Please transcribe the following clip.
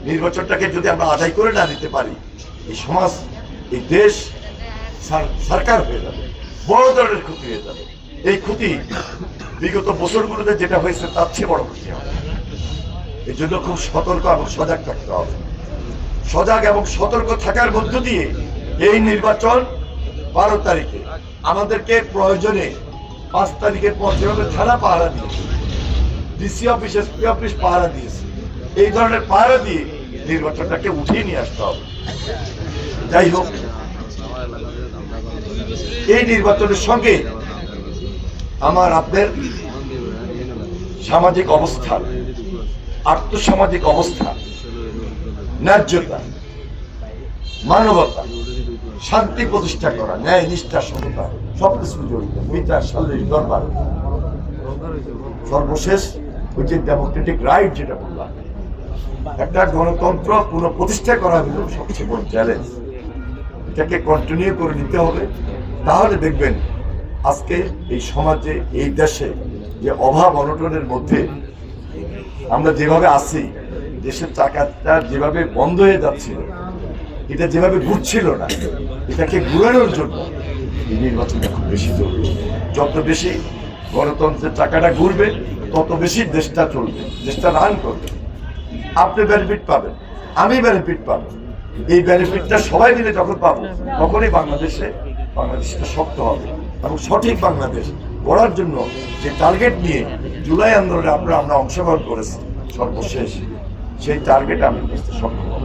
নির্বাচনটাকে যদি আমরা আদায় করে না নিতে পারি, এই সমাজ, এই দেশ সরকার হয়ে যাবে, বড় ধরনের ক্ষতি হয়ে যাবে। এই ক্ষতি বিগত বছরগুলোতে যেটা হয়েছে তার চেয়ে বড় ক্ষতি হবে। এই জন্য খুব সতর্ক এবং সজাগ থাকতে হবে। সজাগ এবং সতর্ক থাকার মধ্য দিয়ে এই নির্বাচন 12 তারিখে আমাদেরকে প্রয়োজনে 5 তারিখের পর যেভাবে থানা পাহারা দিয়েছে, ডিসি অফিস, এসপি অফিস পাহারা দিয়েছে, এই ধরনের পাহারা দিয়ে নির্বাচনটাকে উঠিয়ে নিয়ে আসতে হবে। যাই হোক, এই নির্বাচনের সঙ্গে আমার আপনার সামাজিক অবস্থান, আর্থসামাজিক অবস্থা, ন্যায্যতা, মানবতা, শান্তি প্রতিষ্ঠা করা, ন্যায় নিষ্ঠা, সমতা সবকিছু জড়িত। বিচার, সালিশ, দরবার, সর্বশেষ ওই যে ডেমোক্রেটিক রাইট যেটা বললাম, একটা গণতন্ত্র পুনঃপ্রতিষ্ঠা করা হলো সবচেয়ে বড় চ্যালেঞ্জ। এটাকে কন্টিনিউ করে নিতে হবে। তাহলে দেখবেন আজকে এই সমাজে, এই দেশে যে অভাব অনটনের মধ্যে আমরা যেভাবে আছি, দেশের চাকাটা যেভাবে বন্ধ হয়ে যাচ্ছিল, এটা যেভাবে ঘুরছিল না, এটাকে ঘুরানোর জন্য এই নির্বাচনটা খুব বেশি জরুরি। যত বেশি গণতন্ত্রের চাকাটা ঘুরবে, তত বেশি দেশটা চলবে, দেশটা রান করবে। আপনি বেনিফিট পাবেন, আমি বেনিফিট পাবো। এই বেনিফিটটা সবাই মিলে যখন পাবো, তখনই বাংলাদেশটা শক্ত হবে। এবং সঠিক বাংলাদেশ গড়ার জন্য যে টার্গেট নিয়ে জুলাই আন্দোলনে আমরা অংশগ্রহণ করেছি, সর্বশেষ সেই টার্গেট আমি বুঝতে সক্ষম হব।